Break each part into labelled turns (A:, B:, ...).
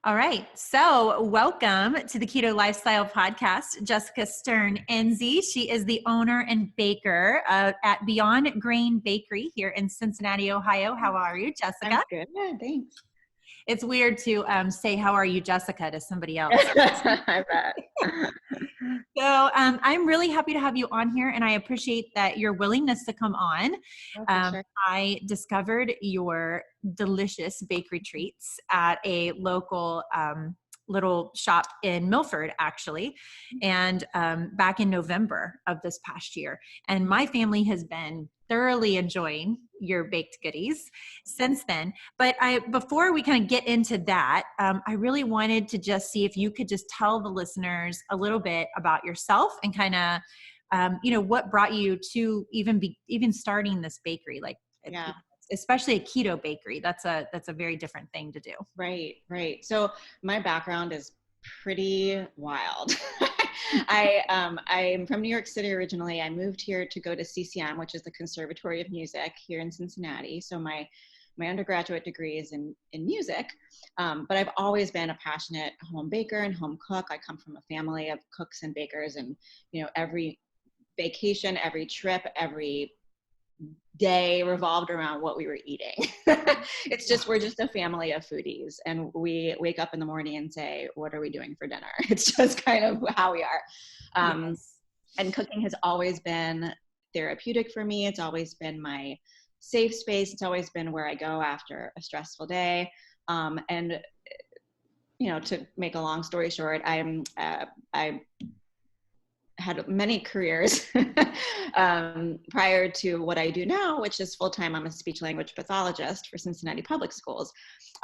A: All right. So welcome to the Keto Lifestyle Podcast, Jessica Enzi. She is the owner and baker at Beyond Grain Bakery here in Cincinnati, Ohio. How are you, Jessica?
B: I'm good. Yeah, thanks.
A: It's weird to say, how are you, Jessica, to somebody else.
B: I bet.
A: So I'm really happy to have you on here, and I appreciate that your willingness to come on.
B: Oh, for sure.
A: I discovered your delicious bakery treats at a local little shop in Milford, actually, and back in November of this past year. And my family has been thoroughly enjoying your baked goodies since then. But before we kind of get into that, I really wanted to just see if you could just tell the listeners a little bit about yourself and kind of, what brought you to even starting this bakery,
B: Yeah.
A: especially a keto bakery. That's a very different thing to do.
B: Right. So my background is pretty wild. I'm from New York City originally. I moved here to go to CCM, which is the Conservatory of Music here in Cincinnati. So my undergraduate degree is in music, but I've always been a passionate home baker and home cook. I come from a family of cooks and bakers, and every vacation, every trip, every day revolved around what we were eating. We're just a family of foodies, and we wake up in the morning and say, what are we doing for dinner? It's just kind of how we are.
A: Yes.
B: And cooking has always been therapeutic for me. It's always been my safe space. It's always been where I go after a stressful day. And to make a long story short, I had many careers prior to what I do now, which is full-time. I'm a speech language pathologist for Cincinnati Public Schools.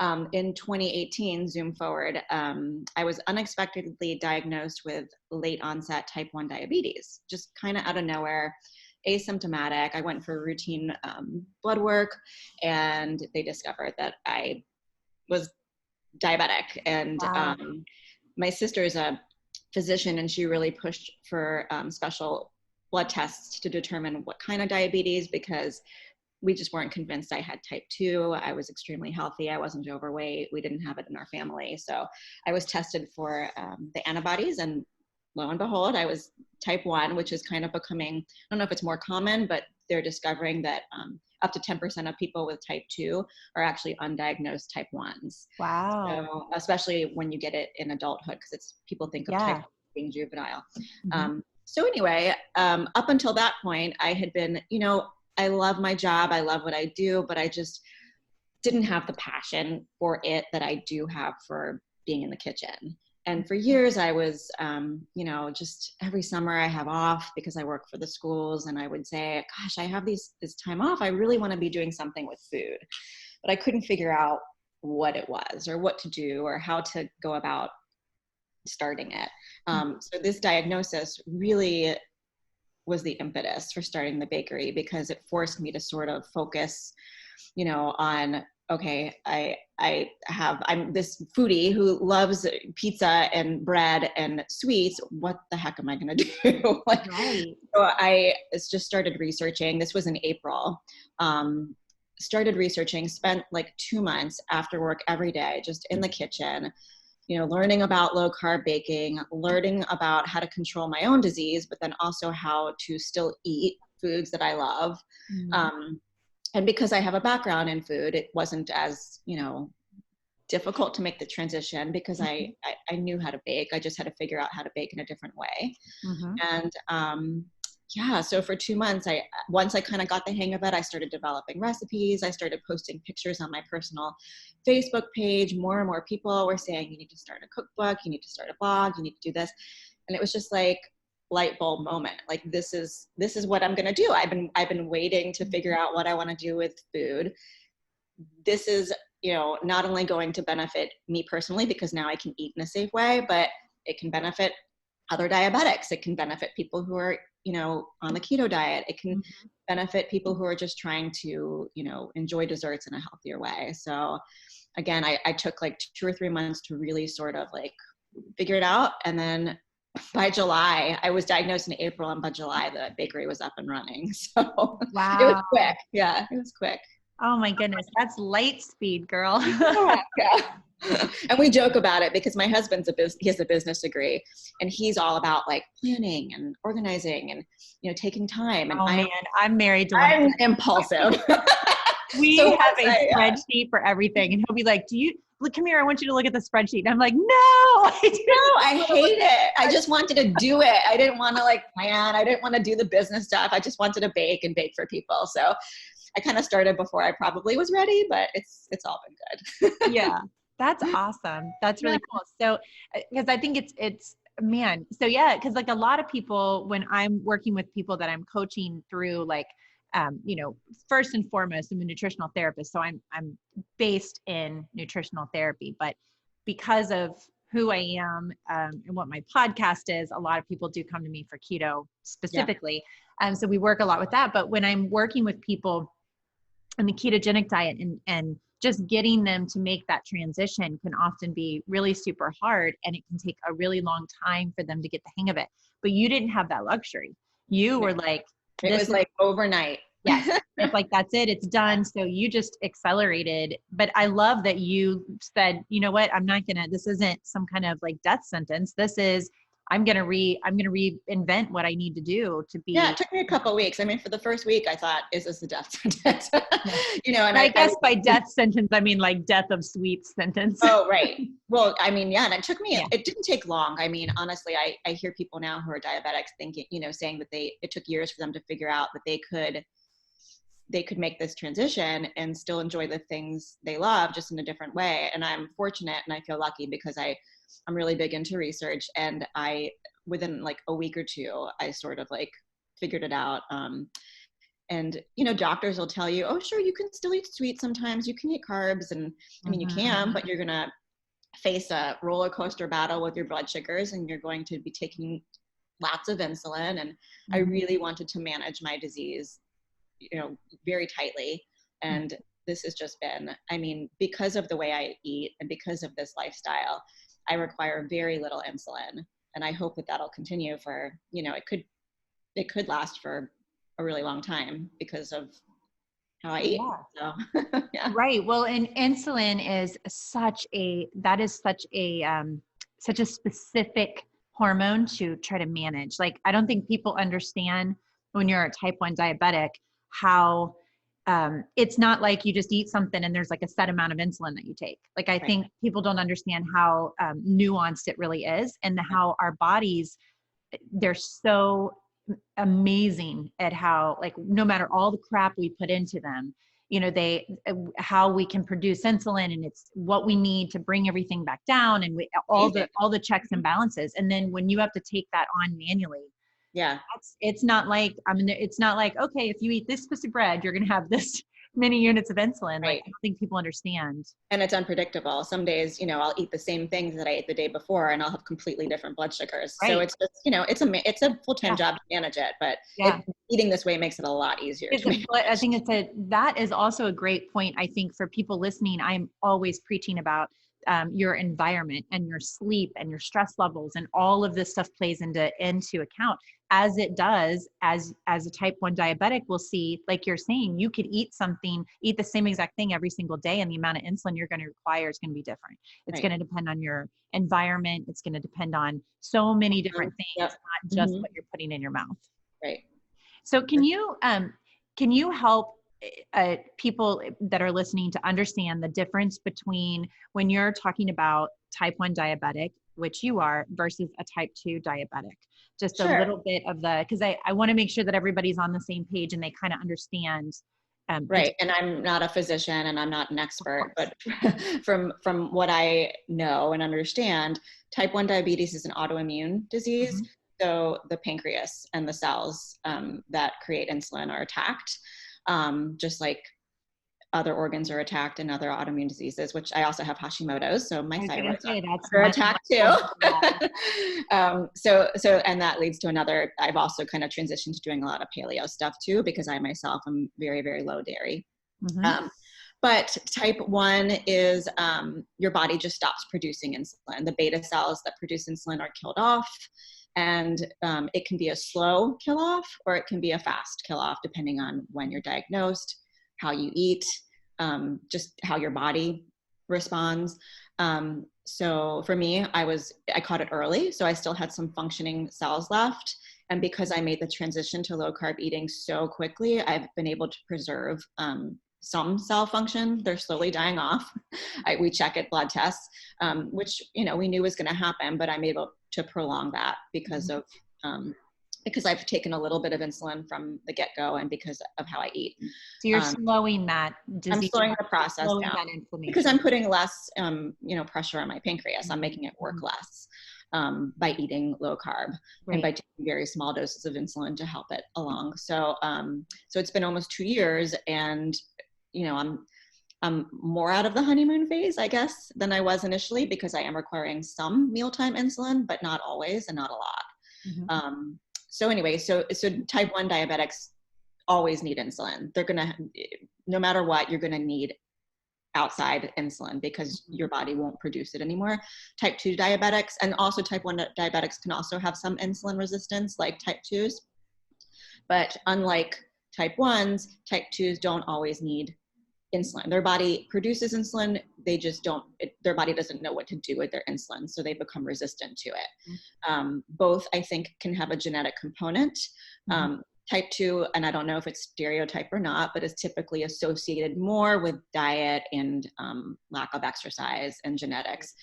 B: In 2018, zoom forward, I was unexpectedly diagnosed with late onset type 1 diabetes, just kind of out of nowhere, asymptomatic. I went for routine blood work, and they discovered that I was diabetic. And
A: Wow.
B: my sister is a physician, and she really pushed for special blood tests to determine what kind of diabetes, because we just weren't convinced I had type 2. I was extremely healthy. I wasn't overweight. We didn't have it in our family. So I was tested for the antibodies, and lo and behold, I was type 1, which is kind of becoming, I don't know if it's more common, but they're discovering that up to 10% of people with type 2 are actually undiagnosed type 1s.
A: Wow.
B: So especially when you get it in adulthood, because people think of type 1 being juvenile.
A: Mm-hmm.
B: So anyway, up until that point, I had been, I love my job. I love what I do, but I just didn't have the passion for it that I do have for being in the kitchen. And for years I was, just every summer I have off because I work for the schools, and I would say, gosh, I have this time off. I really want to be doing something with food, but I couldn't figure out what it was or what to do or how to go about starting it. So this diagnosis really was the impetus for starting the bakery, because it forced me to sort of focus, on, okay, I'm this foodie who loves pizza and bread and sweets. What the heck am I going to do?
A: Right.
B: So I just started researching. This was in April. Started researching, spent like 2 months after work every day, just in the kitchen, learning about low carb baking, learning about how to control my own disease, but then also how to still eat foods that I love.
A: Mm-hmm.
B: And because I have a background in food, it wasn't as, difficult to make the transition, because I knew how to bake. I just had to figure out how to bake in a different way.
A: Mm-hmm.
B: And so for 2 months, once I kind of got the hang of it, I started developing recipes. I started posting pictures on my personal Facebook page. More and more people were saying, you need to start a cookbook, you need to start a blog, you need to do this. And it was just like light bulb moment. Like, this is what I'm going to do. I've been waiting to figure out what I want to do with food. This is, not only going to benefit me personally, because now I can eat in a safe way, but it can benefit other diabetics. It can benefit people who are, on the keto diet. It can benefit people who are just trying to, enjoy desserts in a healthier way. So again, I took like 2 or 3 months to really sort of like figure it out. And then by July, I was diagnosed in April, and by July, the bakery was up and running. So
A: Wow.
B: it was quick. Yeah, it was quick.
A: Oh my goodness. That's light speed, girl.
B: Yeah. And we joke about it because my husband's he has a business degree, and he's all about like planning and organizing and, taking time. And
A: Oh man, I'm married to one of
B: I'm
A: them.
B: impulsive.
A: We
B: So
A: have a spreadsheet for everything. And he'll be like, look, come here. I want you to look at the spreadsheet. And I'm like, no,
B: I hate it. I just wanted to do it. I didn't want to like plan. I didn't want to do the business stuff. I just wanted to bake and bake for people. So I kind of started before I probably was ready, but it's all been good.
A: Yeah, that's awesome. That's really cool. So, because I think it's man. So yeah, because like a lot of people, when I'm working with people that I'm coaching through, like, first and foremost, I'm a nutritional therapist, so I'm based in nutritional therapy. But because of who I am and what my podcast is, a lot of people do come to me for keto specifically. So we work a lot with that. But when I'm working with people on the ketogenic diet and just getting them to make that transition can often be really super hard, and it can take a really long time for them to get the hang of it. But you didn't have that luxury. You were like,
B: it was like overnight.
A: Yes. It's like, that's it. It's done. So you just accelerated. But I love that you said, you know what, this isn't some kind of like death sentence. This is, I'm going to reinvent what I need to do to be.
B: Yeah, it took me a couple of weeks. I mean, for the first week, I thought, is this a death sentence? And
A: I guess by death sentence, I mean like death of sweets sentence.
B: Oh, right. Well, I mean, yeah, and it took me, it didn't take long. I mean, honestly, I hear people now who are diabetics thinking, saying that it took years for them to figure out that they could make this transition and still enjoy the things they love, just in a different way. And I'm fortunate and I feel lucky because I'm really big into research, and within like a week or two, I sort of like figured it out. And, doctors will tell you, oh, sure, you can still eat sweets sometimes, you can eat carbs. And I mean, you can, but you're going to face a roller coaster battle with your blood sugars, and you're going to be taking lots of insulin. And I really wanted to manage my disease, very tightly. And this has just been, I mean, because of the way I eat and because of this lifestyle, I require very little insulin. And I hope that that'll continue for, it could last for a really long time because of how I eat.
A: Yeah.
B: So, yeah.
A: Right. Well, and insulin is such a specific hormone to try to manage. Like, I don't think people understand when you're a type 1 diabetic, how it's not like you just eat something and there's like a set amount of insulin that you take. Like, I think people don't understand how nuanced it really is, and how our bodies, they're so amazing at how, like, no matter all the crap we put into them, how we can produce insulin, and it's what we need to bring everything back down, and all the checks and balances. And then when you have to take that on manually, it's not like, okay, if you eat this piece of bread, you're going to have this many units of insulin. Like, I don't think people understand.
B: And it's unpredictable. Some days, I'll eat the same things that I ate the day before, and I'll have completely different blood sugars. So it's just, it's a full-time job to manage it, but eating this way makes it a lot easier.
A: I think that is also a great point. I think for people listening, I'm always preaching about your environment and your sleep and your stress levels, and all of this stuff plays into account, as it does as a type 1 diabetic will see. Like you're saying, you could eat the same exact thing every single day, and the amount of insulin you're going to require is going to be different. It's going to depend on your environment. It's going to depend on so many different things, not just what you're putting in your mouth.
B: Right.
A: So can you help people that are listening to understand the difference between when you're talking about type 1 diabetic, which you are, versus a type 2 diabetic? Just a little bit of because I want to make sure that everybody's on the same page and they kind of understand.
B: Right. And I'm not a physician and I'm not an expert, but from what I know and understand, type 1 diabetes is an autoimmune disease. So the pancreas and the cells that create insulin are attacked, just like other organs are attacked in other autoimmune diseases, which I also have Hashimoto's. So my thyroid's are attacked too. So, and that leads to another, I've also kind of transitioned to doing a lot of paleo stuff too, because I myself am very, very low dairy. But type 1 is your body just stops producing insulin. The beta cells that produce insulin are killed off. And it can be a slow kill off, or it can be a fast kill off, depending on when you're diagnosed, how you eat. just how your body responds. So for me, I caught it early, so I still had some functioning cells left. And because I made the transition to low carb eating so quickly, I've been able to preserve some cell function. They're slowly dying off. We check at blood tests, which, we knew was going to happen, but I'm able to prolong that because I've taken a little bit of insulin from the get-go and because of how I eat.
A: So you're slowing that disease.
B: I'm slowing the process
A: slowing
B: down
A: that inflammation.
B: because I'm putting less, pressure on my pancreas. I'm making it work less by eating low carb and by taking very small doses of insulin to help it along. So, so it's been almost 2 years, and I'm more out of the honeymoon phase, I guess, than I was initially, because I am requiring some mealtime insulin, but not always and not a lot. So anyway, so type 1 diabetics always need insulin. They're going to, no matter what, you're going to need outside insulin because your body won't produce it anymore. Type 2 diabetics and also type 1 diabetics can also have some insulin resistance like type 2s. But unlike type 1s, type 2s don't always need insulin. Their body produces insulin, they just don't, their body doesn't know what to do with their insulin, so they become resistant to it. Both, I think, can have a genetic component. Type 2, and I don't know if it's stereotype or not, but is typically associated more with diet and lack of exercise and genetics.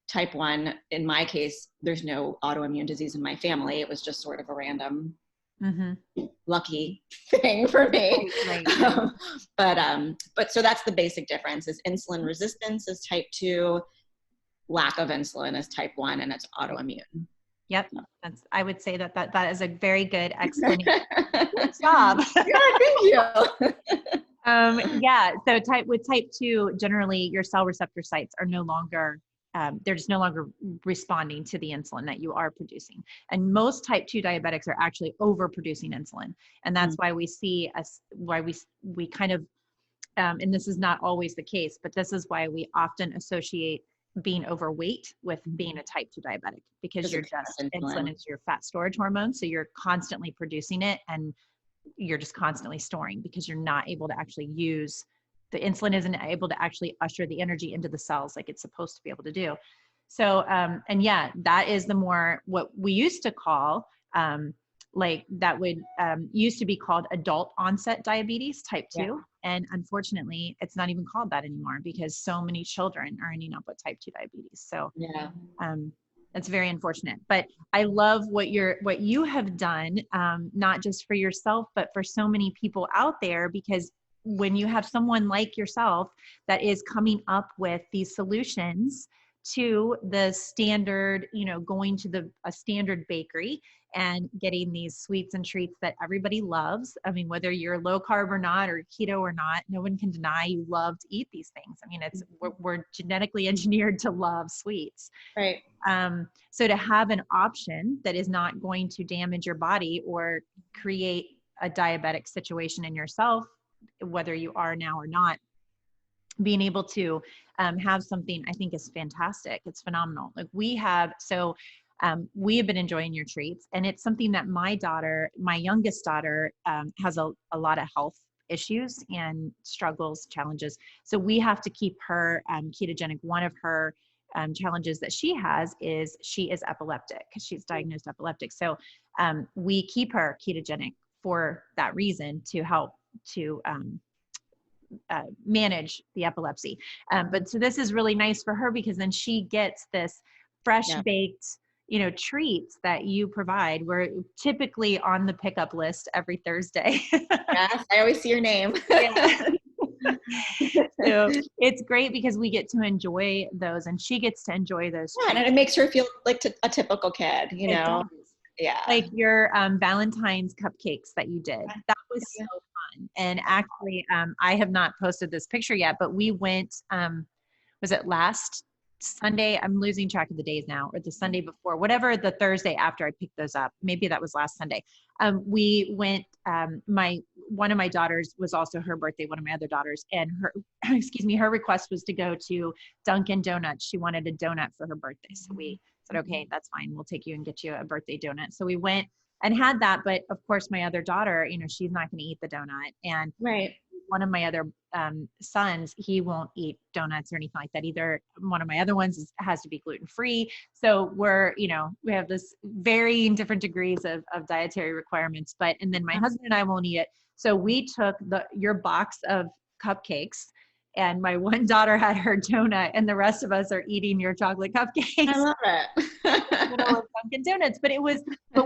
B: Type 1, in my case, there's no autoimmune disease in my family. It was just sort of a random lucky thing for me. But so that's the basic difference, is insulin resistance is type 2, lack of insulin is type 1, and it's autoimmune.
A: Yep. I would say that is a very good explanation. Good job.
B: Yeah, thank you.
A: So with type 2, generally your cell receptor sites are no longer, they're just no longer responding to the insulin that you are producing. And most type 2 diabetics are actually overproducing insulin. And that's why we see we kind of, and this is not always the case, but this is why we often associate being overweight with being a type 2 diabetic, because insulin is your fat storage hormone. So you're constantly producing it and you're just constantly storing because you're not able to actually use the insulin, isn't able to actually usher the energy into the cells like it's supposed to be able to do. So, and yeah, that is the more what we used to call, that would used to be called adult onset diabetes type 2. Yeah. And unfortunately, it's not even called that anymore because so many children are ending up with type 2 diabetes. So it's very unfortunate. But I love what you have done, not just for yourself, but for so many people out there, because when you have someone like yourself that is coming up with these solutions to the standard, going to a standard bakery and getting these sweets and treats that everybody loves. I mean, whether you're low carb or not, or keto or not, no one can deny you love to eat these things. I mean, we're genetically engineered to love sweets.
B: Right.
A: So to have an option that is not going to damage your body or create a diabetic situation in yourself, whether you are now or not, being able to have something, I think, is fantastic. It's phenomenal. Like we have been enjoying your treats, and it's something that my youngest daughter, has a lot of health issues and struggles, challenges. So we have to keep her ketogenic. One of her challenges that she has is she is epileptic because she's diagnosed epileptic. So we keep her ketogenic for that reason, to help to manage the epilepsy. But so this is really nice for her because then she gets this fresh baked, treats that you provide. We're typically on the pickup list every Thursday.
B: Yes, I always see your name.
A: So it's great because we get to enjoy those, and she gets to enjoy those.
B: Yeah, and it makes her feel like a typical kid,
A: It does.
B: Yeah.
A: Like your Valentine's cupcakes that you did. That was so fun. And actually, I have not posted this picture yet, but we went, was it last Sunday? I'm losing track of the days now, or the Sunday before, whatever, the Thursday after I picked those up. Maybe that was last Sunday. We went, one of my daughters was also her birthday, one of my other daughters, and her request was to go to Dunkin' Donuts. She wanted a donut for her birthday. So we said, okay, that's fine. We'll take you and get you a birthday donut. So we went and had that. But of course, my other daughter, she's not going to eat the donut. And
B: right.
A: one of my other sons, he won't eat donuts or anything like that either. One of my other ones has to be gluten-free. So we're, we have this varying different degrees of dietary requirements, and then my husband and I won't eat it. So we took your box of cupcakes, and my one daughter had her donut, and the rest of us are eating your chocolate cupcakes.
B: I love it.
A: With Dunkin' Donuts, but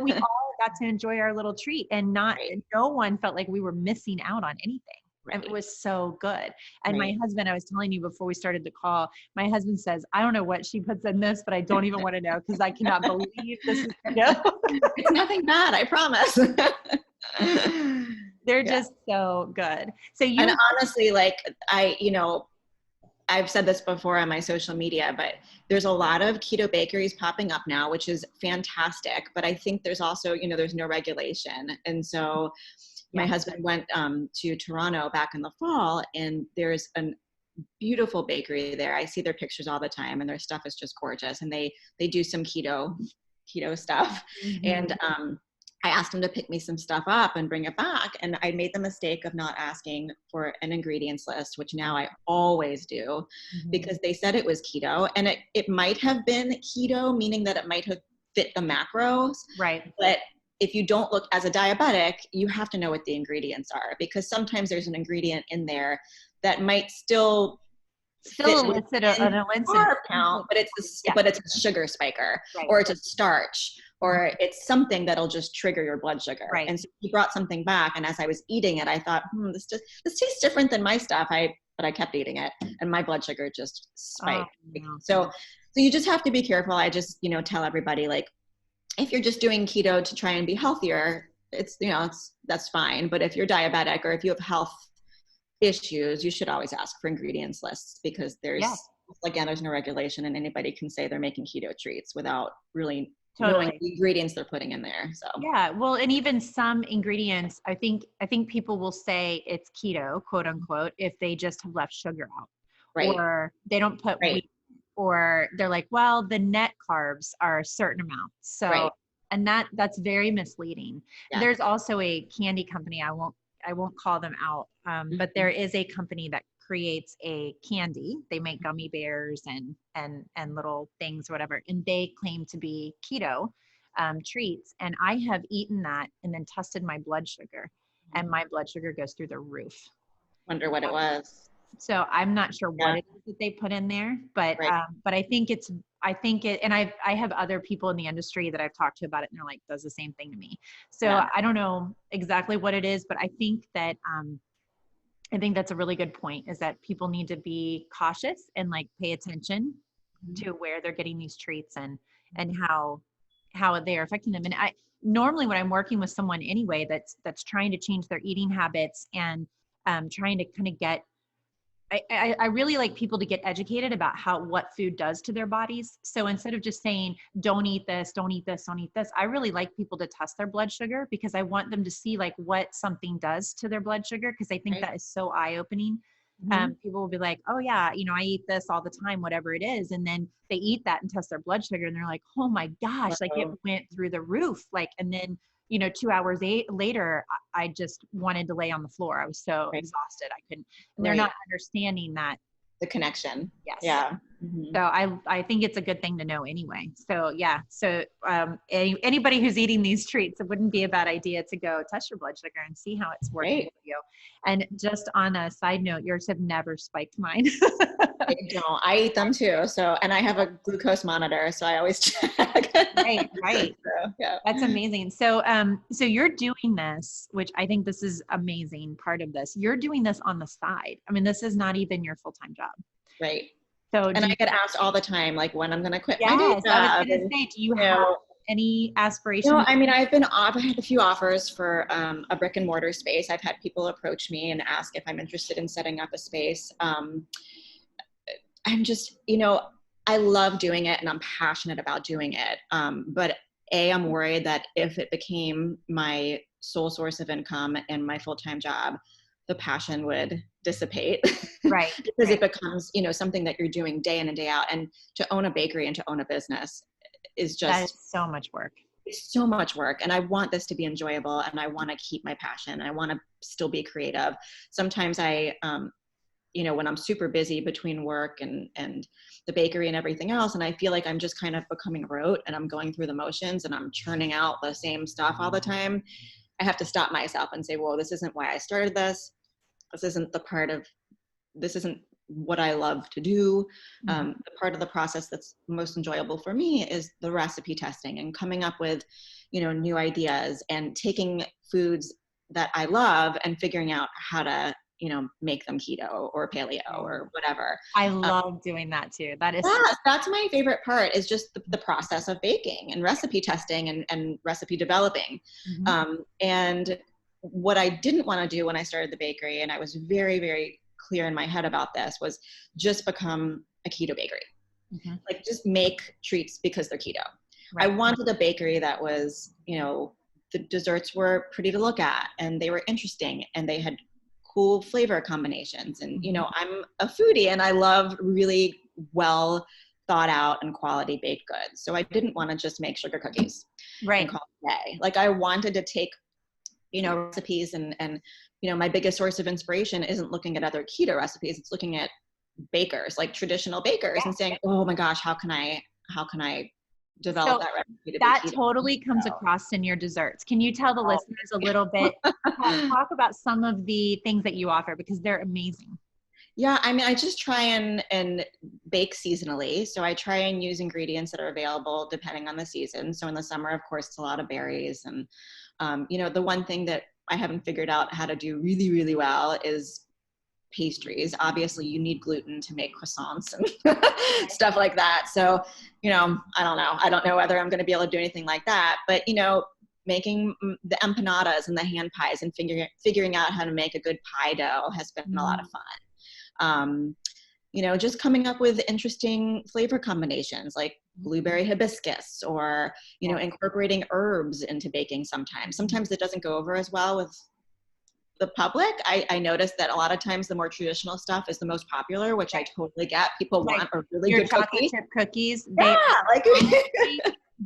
A: we all got to enjoy our little treat, and no one felt like we were missing out on anything.
B: Right.
A: And it was so good. And
B: Right.
A: my husband, I was telling you before we started the call, my husband says, I don't know what she puts in this, but I don't even want to know because I cannot believe this is
B: It's nothing bad, I promise.
A: They're just so good. So
B: and honestly, like I've said this before on my social media, but there's a lot of keto bakeries popping up now, which is fantastic. But I think there's also, there's no regulation. And so my husband went to Toronto back in the fall, and there's a beautiful bakery there. I see their pictures all the time, and their stuff is just gorgeous. And they do some keto stuff. Mm-hmm. And I asked him to pick me some stuff up and bring it back. And I made the mistake of not asking for an ingredients list, which now I always do, because they said it was keto. And it might have been keto, meaning that it might have fit the macros.
A: Right.
B: But if you don't look as a diabetic, you have to know what the ingredients are, because sometimes there's an ingredient in there that might still
A: elicit an
B: carb count, but it's a sugar spiker, or it's a starch, or it's something that'll just trigger your blood sugar.
A: Right.
B: And so he brought something back, and as I was eating it, I thought, this tastes different than my stuff. But I kept eating it, and my blood sugar just spiked. Oh, no. So you just have to be careful. I just tell everybody, like, if you're just doing keto to try and be healthier, that's fine. But if you're diabetic or if you have health issues, you should always ask for ingredients lists, because there's no regulation, and anybody can say they're making keto treats without really knowing the ingredients they're putting in there. So
A: well, and even some ingredients, I think people will say it's keto, quote unquote, if they just have left sugar out, or they don't put wheat, or they're like, well, the net carbs are a certain amount. So, and that's very misleading. Yeah. There's also a candy company. I won't call them out. But there is a company that creates a candy. They make gummy bears and little things, whatever. And they claim to be keto treats. And I have eaten that and then tested my blood sugar, and my blood sugar goes through the roof.
B: Wonder what it was.
A: So I'm not sure what it is that they put in there, but I think and I have other people in the industry that I've talked to about it, and they're like, does the same thing to me. So I don't know exactly what it is, but I think that, I think that's a really good point, is that people need to be cautious and like pay attention to where they're getting these treats and how they are affecting them. And normally when I'm working with someone anyway, that's trying to change their eating habits and trying to kind of get, I really like people to get educated about what food does to their bodies. So instead of just saying, don't eat this, don't eat this, don't eat this, I really like people to test their blood sugar, because I want them to see like what something does to their blood sugar. Because I think that is so eye-opening. People will be like, oh yeah, I eat this all the time, whatever it is. And then they eat that and test their blood sugar, and they're like, oh my gosh, like it went through the roof. Like, and then 2 hours later, I just wanted to lay on the floor. I was so exhausted. I couldn't, and they're not understanding that.
B: The connection.
A: Yes.
B: Yeah.
A: So I think it's a good thing to know anyway. So yeah. So anybody who's eating these treats, it wouldn't be a bad idea to go test your blood sugar and see how it's working for you. And just on a side note, yours have never spiked mine.
B: I don't. I eat them too. So, and I have a glucose monitor, so I always check.
A: Right.
B: So, yeah.
A: That's amazing. So, so you're doing this, which I think this is amazing part of this. You're doing this on the side. I mean, this is not even your full-time job.
B: Right.
A: So,
B: and I get asked all the time, like, when I'm going to quit my day job.
A: I was going to say, do you have any aspirations?
B: No, I mean, I had a few offers for a brick and mortar space. I've had people approach me and ask if I'm interested in setting up a space. I'm just, I love doing it and I'm passionate about doing it. But I'm worried that if it became my sole source of income and my full-time job, the passion would dissipate.
A: Right.
B: Because it becomes, something that you're doing day in and day out. And to own a bakery and to own a business is just,
A: that is so much work.
B: it's so much work, and I want this to be enjoyable, and I want to keep my passion. I want to still be creative. Sometimes when I'm super busy between work and the bakery and everything else, and I feel like I'm just kind of becoming rote and I'm going through the motions and I'm churning out the same stuff all the time, I have to stop myself and say, well, this isn't why I started this. This isn't what I love to do. The part of the process that's most enjoyable for me is the recipe testing and coming up with, new ideas and taking foods that I love and figuring out how to, make them keto or paleo or whatever.
A: I love doing that too. That is
B: That's my favorite part, is just the process of baking and recipe testing and recipe developing. And what I didn't want to do when I started the bakery, and I was very, very clear in my head about this, was just become a keto bakery. Like just make treats because they're keto. Right. I wanted a bakery that was, the desserts were pretty to look at and they were interesting and they had cool flavor combinations. And, I'm a foodie and I love really well thought out and quality baked goods. So I didn't want to just make sugar cookies and call it a day. Like I wanted to take, recipes and my biggest source of inspiration isn't looking at other keto recipes. It's looking at bakers, like traditional bakers, and saying, oh my gosh, how can I develop that recipe?
A: That totally comes across in your desserts. Can you tell the listeners a little bit, talk about some of the things that you offer, because they're amazing.
B: Yeah, I mean, I just try and bake seasonally. So I try and use ingredients that are available depending on the season. So in the summer, of course, it's a lot of berries. And, the one thing that I haven't figured out how to do really, really well is pastries. Obviously, you need gluten to make croissants and stuff like that. So, I don't know. I don't know whether I'm going to be able to do anything like that. But, making the empanadas and the hand pies and figuring out how to make a good pie dough has been a lot of fun. Just coming up with interesting flavor combinations like blueberry hibiscus or, incorporating herbs into baking sometimes. Sometimes it doesn't go over as well with the public. I noticed that a lot of times the more traditional stuff is the most popular, which I totally get. People want a really good
A: chocolate chip cookies.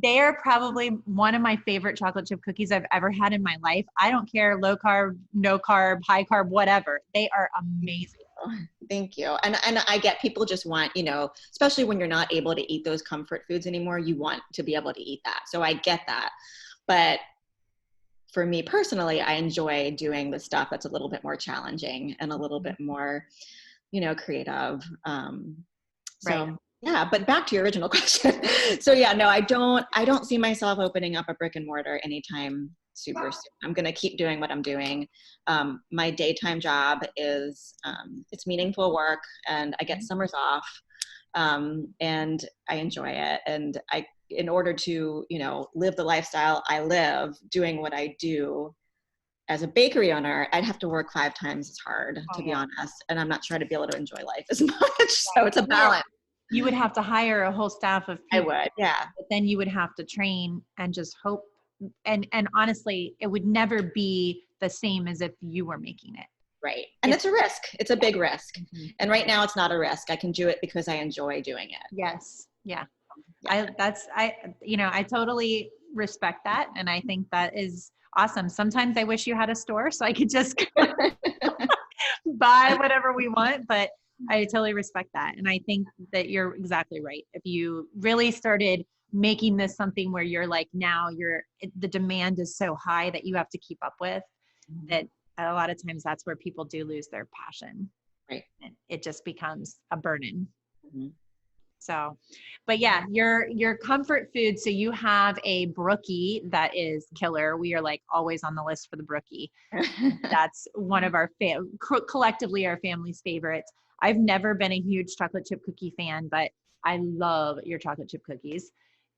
A: They are probably one of my favorite chocolate chip cookies I've ever had in my life. I don't care, low carb, no carb, high carb, whatever. They are amazing.
B: Thank you. And I get people just want, especially when you're not able to eat those comfort foods anymore, you want to be able to eat that. So I get that. But for me personally, I enjoy doing the stuff that's a little bit more challenging and a little bit more, creative. Yeah, but back to your original question. So yeah, no, I don't see myself opening up a brick and mortar anytime super soon. I'm going to keep doing what I'm doing. My daytime job is, it's meaningful work and I get summers off. And I enjoy it. And in order to, live the lifestyle I live, doing what I do as a bakery owner, I'd have to work 5 times as hard, to be honest. And I'm not sure to be able to enjoy life as much. So it's a balance.
A: You would have to hire a whole staff of people.
B: I would, yeah.
A: But then you would have to train and just hope. And honestly, it would never be the same as if you were making it.
B: Right. And it's a risk. It's a big risk. And right now it's not a risk. I can do it because I enjoy doing it.
A: Yes. Yeah. I totally respect that. And I think that is awesome. Sometimes I wish you had a store so I could just buy whatever we want, but I totally respect that. And I think that you're exactly right. If you really started making this something where you're like, now the demand is so high that you have to keep up with, that a lot of times that's where people do lose their passion.
B: Right.
A: And it just becomes a burden. So, but yeah, your comfort food. So you have a brookie that is killer. We are like always on the list for the brookie. That's one of our collectively our family's favorites. I've never been a huge chocolate chip cookie fan, but I love your chocolate chip cookies.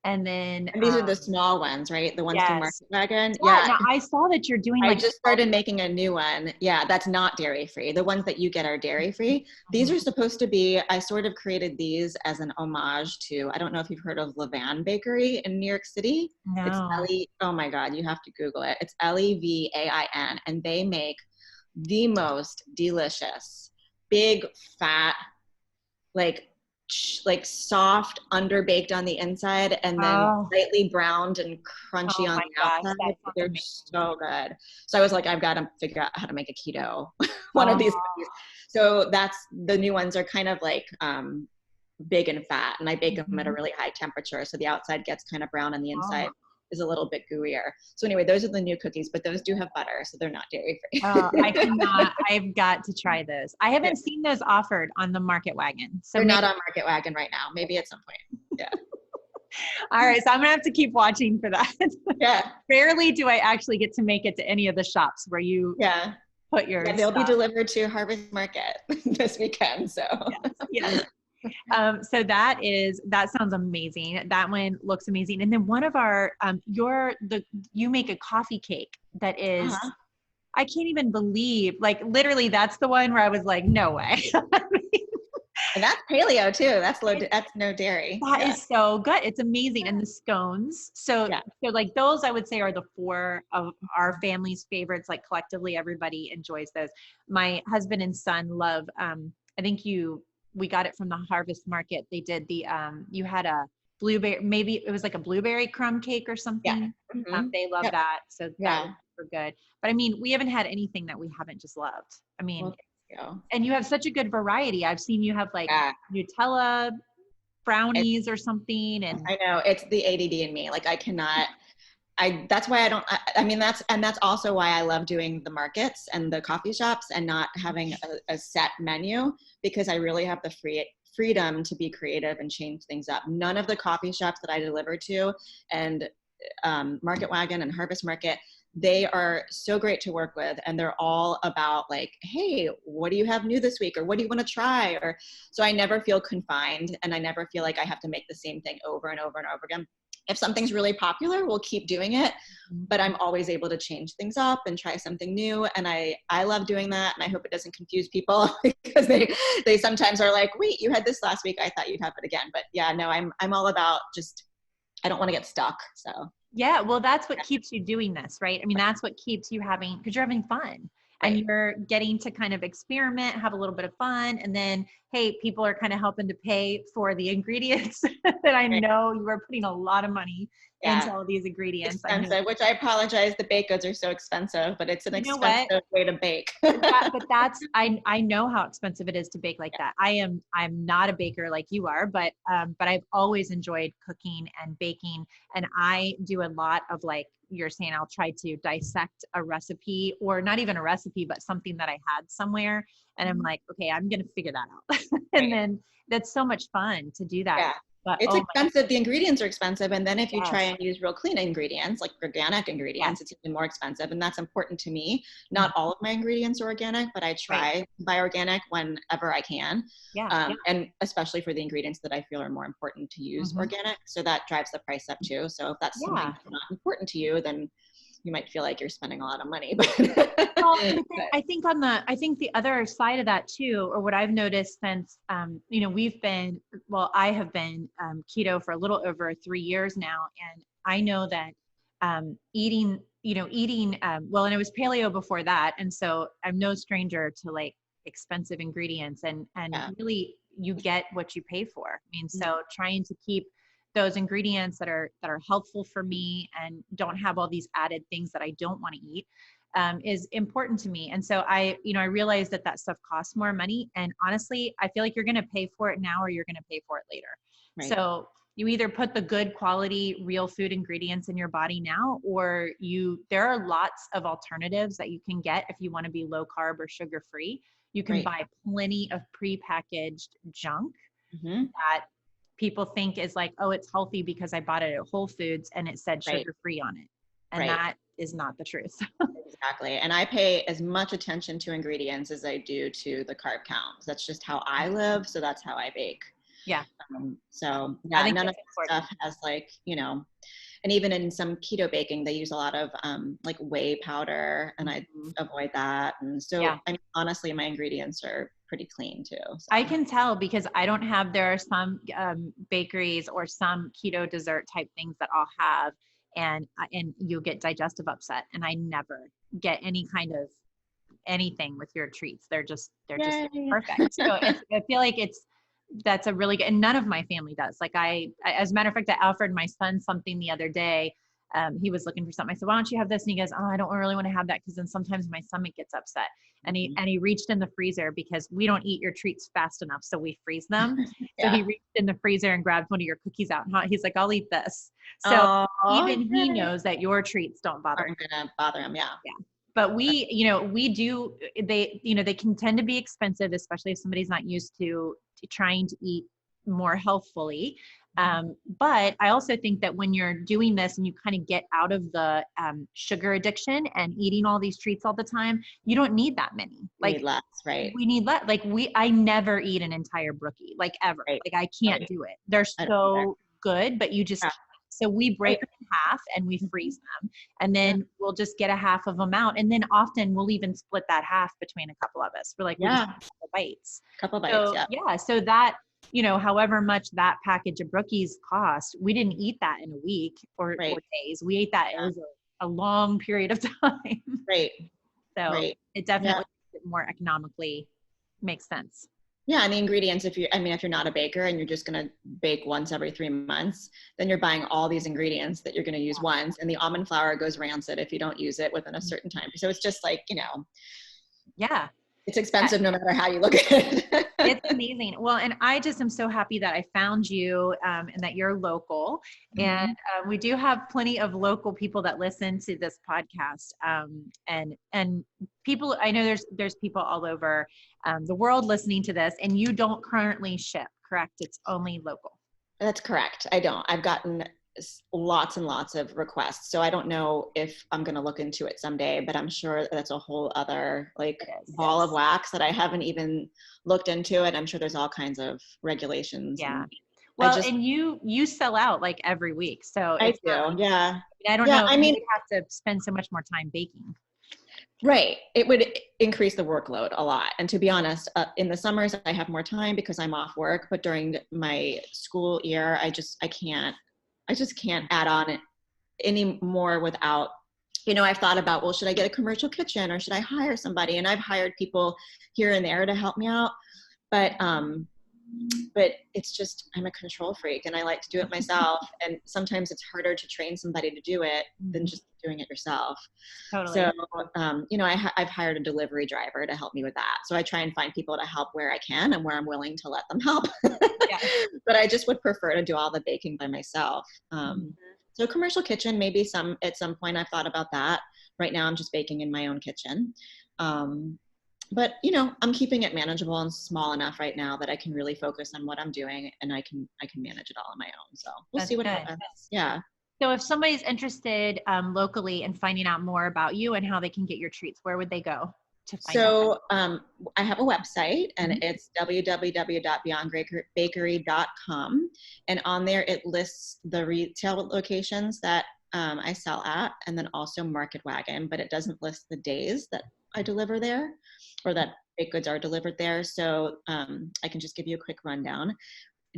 A: And then
B: these are the small ones, right? The ones from Market Wagon.
A: Yeah. Now I saw that you're doing.
B: I just started making a new one. Yeah, that's not dairy free. The ones that you get are dairy free. These are supposed to be. I sort of created these as an homage to. I don't know if you've heard of Levan Bakery in New York City.
A: No.
B: It's oh my God, you have to Google it. It's Levain, and they make the most delicious, big, fat, like like soft, underbaked on the inside, and then
A: Oh,
B: slightly browned and crunchy
A: oh
B: on
A: my
B: the
A: gosh,
B: outside.
A: that sounds
B: They're
A: amazing.
B: so good. So I was like, I've got to figure out how to make a keto one of these
A: Oh,
B: cookies. So that's the new ones are kind of like big and fat, and I bake them at a
A: mhm.
B: really high temperature, so the outside gets kind of brown and the inside
A: Oh,
B: is a little bit gooier. So anyway, those are the new cookies, but those do have butter, so they're not dairy free.
A: I cannot. I've got to try those. I haven't seen those offered on the Market Wagon. So
B: They're
A: maybe,
B: not on Market Wagon right now. Maybe at some point. Yeah.
A: all right. So I'm gonna have to keep watching for that.
B: Yeah.
A: Rarely do I actually get to make it to any of the shops where you
B: Yeah.
A: put your
B: Yeah, they'll be
A: stuff.
B: delivered to Harvest Market this weekend. So
A: Yes. So that sounds amazing. That one looks amazing. And then one of our, you make a coffee cake that is,
B: uh-huh.
A: I can't even believe, like literally that's the one where I was like, no way.
B: And that's paleo too. That's no dairy.
A: That
B: Yeah.
A: is so good. It's amazing. And the scones. So,
B: Yeah.
A: so like those, I would say are the four of our family's favorites. Like collectively, everybody enjoys those. My husband and son love, I think we got it from the Harvest Market. They did you had a blueberry, maybe it was like a blueberry crumb cake or
B: Yeah.
A: something.
B: Mm-hmm.
A: They love
B: Yep.
A: that. So that
B: Yeah.
A: was super good. But I mean, we haven't had anything that we haven't just loved. I mean,
B: Well, thank you.
A: and you have such a good variety. I've seen you have like
B: Yeah.
A: Nutella brownies or something. And
B: I know it's the ADD in me. Like I cannot, that's why I don't, I mean, that's also why I love doing the markets and the coffee shops and not having a set menu, because I really have the freedom to be creative and change things up. None of the coffee shops that I deliver to and Market Wagon and Harvest Market, they are so great to work with, and they're all about like, hey, what do you have new this week, or what do you want to try? Or so I never feel confined, and I never feel like I have to make the same thing over and over and over again. If something's really popular, we'll keep doing it, but I'm always able to change things up and try something new, and I love doing that, and I hope it doesn't confuse people because they sometimes are like, wait, you had this last week, I thought you'd have it again. But yeah, no, I'm all about just, I don't want to get stuck. So
A: yeah, well, that's what keeps you doing this, right? I mean, that's what keeps you having, because you're having fun and
B: right.
A: you're getting to kind of experiment, have a little bit of fun. And then, hey, people are kind of helping to pay for the ingredients that I
B: Right.
A: know you are putting a lot of money into
B: Yeah.
A: all these ingredients. I know.
B: Expensive, which I apologize. The baked goods are so expensive, but it's an
A: You know what?
B: expensive way to bake.
A: But that's I know how expensive it is to bake like that. I'm not a baker like you are, but I've always enjoyed cooking and baking, and I do a lot of, like you're saying, I'll try to dissect a recipe, or not even a recipe, but something that I had somewhere, and I'm like, okay, I'm gonna figure that out. And
B: Right.
A: then that's so much fun to do that.
B: Yeah.
A: But
B: It's
A: oh my
B: expensive. The ingredients are expensive. And then if you try
A: yes,
B: and use real clean ingredients, like organic
A: yes,
B: ingredients, it's even more expensive. And that's important to me.
A: mhm,
B: Not all of my ingredients are organic, but I
A: right,
B: try to buy organic whenever I can.
A: yeah,
B: And especially for the ingredients that I feel are more important to use
A: mhm,
B: organic. So that drives the price up too. So if that's something
A: yeah.
B: that's not important to you, then you might feel like you're spending a lot of money.
A: Well, but
B: But
A: I think the other side of that too, or what I've noticed since, I have been keto for a little over 3 years now. And I know that and it was paleo before that. And so I'm no stranger to like expensive ingredients, and
B: yeah.
A: really you get what you pay for. I mean,
B: Mhm.
A: so trying to keep those ingredients that are helpful for me and don't have all these added things that I don't want to eat is important to me. And so I realize that stuff costs more money. And honestly, I feel like you're going to pay for it now or you're going to pay for it later.
B: Right.
A: So you either put the good quality, real food ingredients in your body now, or there are lots of alternatives that you can get if you want to be low carb or sugar free. You can
B: Right.
A: buy plenty of prepackaged junk
B: Mm-hmm.
A: that people think is like, oh, it's healthy because I bought it at Whole Foods and it said
B: Right.
A: sugar free on it. And
B: Right.
A: that is not the truth.
B: Exactly. And I pay as much attention to ingredients as I do to the carb count. That's just how I live. So that's how I bake.
A: Yeah.
B: So
A: I
B: yeah,
A: think
B: none of
A: that's
B: this
A: important.
B: stuff has like, and even in some keto baking, they use a lot of like whey powder, and I
A: Mhm.
B: avoid that. And so,
A: Yeah.
B: I mean, honestly, my ingredients are pretty clean too.
A: I
B: So
A: can tell because there are some bakeries or some keto dessert type things that I'll have, and you'll get digestive upset, and I never get any kind of anything with your treats. They're just
B: yay.
A: perfect. So I feel like That's a really good, and none of my family does. Like as a matter of fact, I offered my son something the other day. He was looking for something. I said, why don't you have this? And he goes, oh, I don't really want to have that, because then sometimes my stomach gets upset. And he reached in the freezer, because we don't eat your treats fast enough, so we freeze them. So he reached in the freezer and grabbed one of your cookies out, and he's like, I'll eat this. So even he knows that your treats don't bother him.
B: I'm gonna bother him. Yeah.
A: But we do, they can tend to be expensive, especially if somebody's not used to trying to eat more healthfully. But I also think that when you're doing this and you kind of get out of the sugar addiction and eating all these treats all the time, you don't need that many. Like,
B: need less, right?
A: We need less. Like I never eat an entire brookie, like ever.
B: Right.
A: Like I can't do it. They're so good, but you just, so we break them in half and we freeze them, and then we'll just get a half of them out. And then often we'll even split that half between a couple of us. We're like, we just have a couple bites. So that, however much that package of brookies cost, we didn't eat that in a week or days. We ate that over a long period of time.
B: Right.
A: So it definitely more economically makes sense.
B: Yeah. And the ingredients, if you're not a baker and you're just going to bake once every 3 months, then you're buying all these ingredients that you're going to use once, and the almond flour goes rancid if you don't use it within a certain time. So it's just like, it's expensive no matter how you look at it.
A: It's amazing. Well, and I just am so happy that I found you and that you're local. And we do have plenty of local people that listen to this podcast. And people, I know there's people all over the world listening to this, and you don't currently ship, correct? It's only local. That's
B: correct. I don't. I've gotten lots and lots of requests. So I don't know if I'm going to look into it someday, but I'm sure that's a whole other ball of wax that I haven't even looked into it. I'm sure there's all kinds of regulations.
A: Yeah. Well, and you sell out like every week. So
B: I do.
A: I don't know. You would have to spend so much more time baking.
B: Right. It would increase the workload a lot. And to be honest, in the summers, I have more time because I'm off work, but during my school year, I just can't add on any more without, I've thought about, well, should I get a commercial kitchen or should I hire somebody? And I've hired people here and there to help me out. But it's just, I'm a control freak and I like to do it myself. And sometimes it's harder to train somebody to do it than just doing it yourself.
A: Totally.
B: So, I've hired a delivery driver to help me with that. So I try and find people to help where I can and where I'm willing to let them help. But I just would prefer to do all the baking by myself. So commercial kitchen, maybe at some point I've thought about that. Right now I'm just baking in my own kitchen. But I'm keeping it manageable and small enough right now that I can really focus on what I'm doing, and I can manage it all on my own. So we'll see what happens. Yeah.
A: So if somebody's interested locally in finding out more about you and how they can get your treats, where would they go to find out?
B: I have a website, and it's www.beyondbakery.com. And on there, it lists the retail locations that I sell at, and then also Market Wagon, but it doesn't list the days that I deliver there or that baked goods are delivered there. So I can just give you a quick rundown.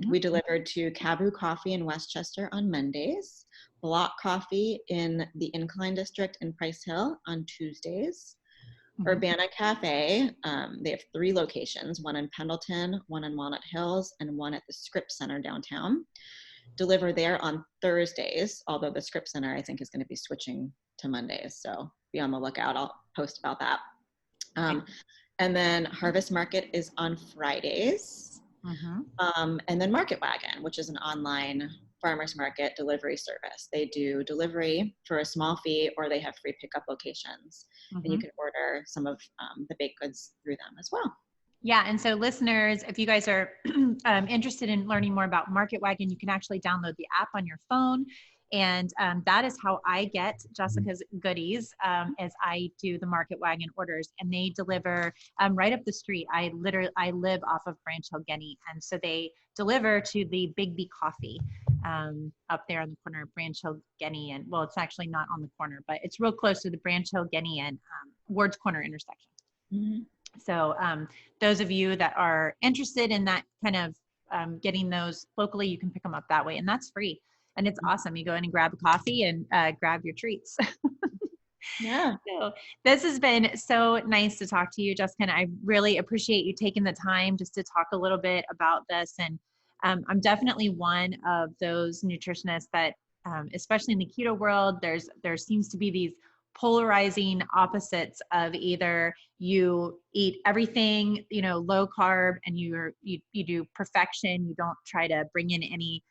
B: We delivered to Cavu Coffee in Westchester on Mondays, Block Coffee in the Incline District in Price Hill on Tuesdays, Urbana Cafe, they have 3 locations, one in Pendleton, one in Walnut Hills, and one at the Scripps Center downtown. Deliver there on Thursdays, although the Scripps Center I think is going to be switching to Mondays, so be on the lookout. I'll post about that. And then Harvest Market is on Fridays. And then Market Wagon, which is an online farmers market delivery service. They do delivery for a small fee, or they have free pickup locations, and you can order some of the baked goods through them as well.
A: Yeah. And so listeners, if you guys are interested in learning more about Market Wagon, you can actually download the app on your phone. And that is how I get Jessica's goodies, as I do the Market Wagon orders, and they deliver right up the street. I live off of Branch Hill Guinea, and so they deliver to the Big B Coffee up there on the corner of Branch Hill Guinea, and well, it's actually not on the corner, but it's real close to the Branch Hill Guinea and Ward's Corner intersection. So those of you that are interested in that kind of getting those locally, you can pick them up that way, and that's free. And it's awesome. You go in and grab a coffee and grab your treats.
B: Yeah.
A: So this has been so nice to talk to you, Jessica. And I really appreciate you taking the time just to talk a little bit about this. And I'm definitely one of those nutritionists that, especially in the keto world, there seems to be these polarizing opposites of either you eat everything, low carb, and you do perfection. You don't try to bring in any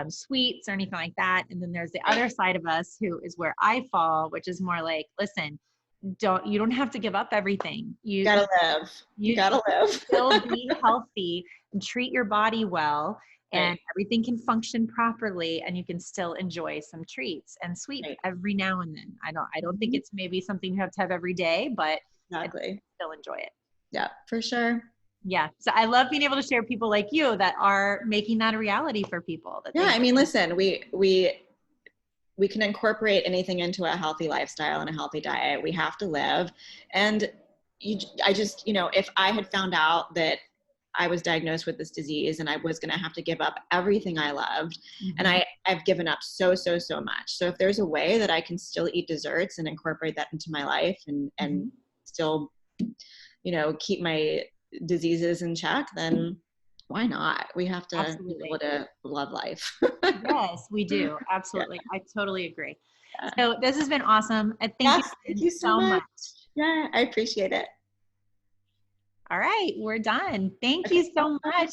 A: sweets or anything like that. And then there's the other side of us who is where I fall, which is more like, listen, you don't have to give up everything.
B: You gotta live. You gotta live.
A: Still be healthy and treat your body well, and
B: Right.
A: everything can function properly, and you can still enjoy some treats and sweets
B: Right.
A: every now and then. I don't think it's maybe something you have to have every day, but
B: Exactly.
A: still enjoy it.
B: Yeah, for sure.
A: Yeah. So I love being able to share people like you that are making that a reality for people.
B: Yeah, I mean, listen, we can incorporate anything into a healthy lifestyle and a healthy diet. We have to live. And I just, if I had found out that I was diagnosed with this disease and I was going to have to give up everything I loved, and I've given up so much. So if there's a way that I can still eat desserts and incorporate that into my life and still, keep my diseases in check, then why not? We have to be able to love life.
A: Yes, we do. Absolutely.
B: Yeah.
A: I totally agree.
B: Yeah.
A: So this has been awesome. Thank
B: You so much. Yeah, I appreciate it.
A: All right, we're done. Thank
B: Okay.
A: you so much.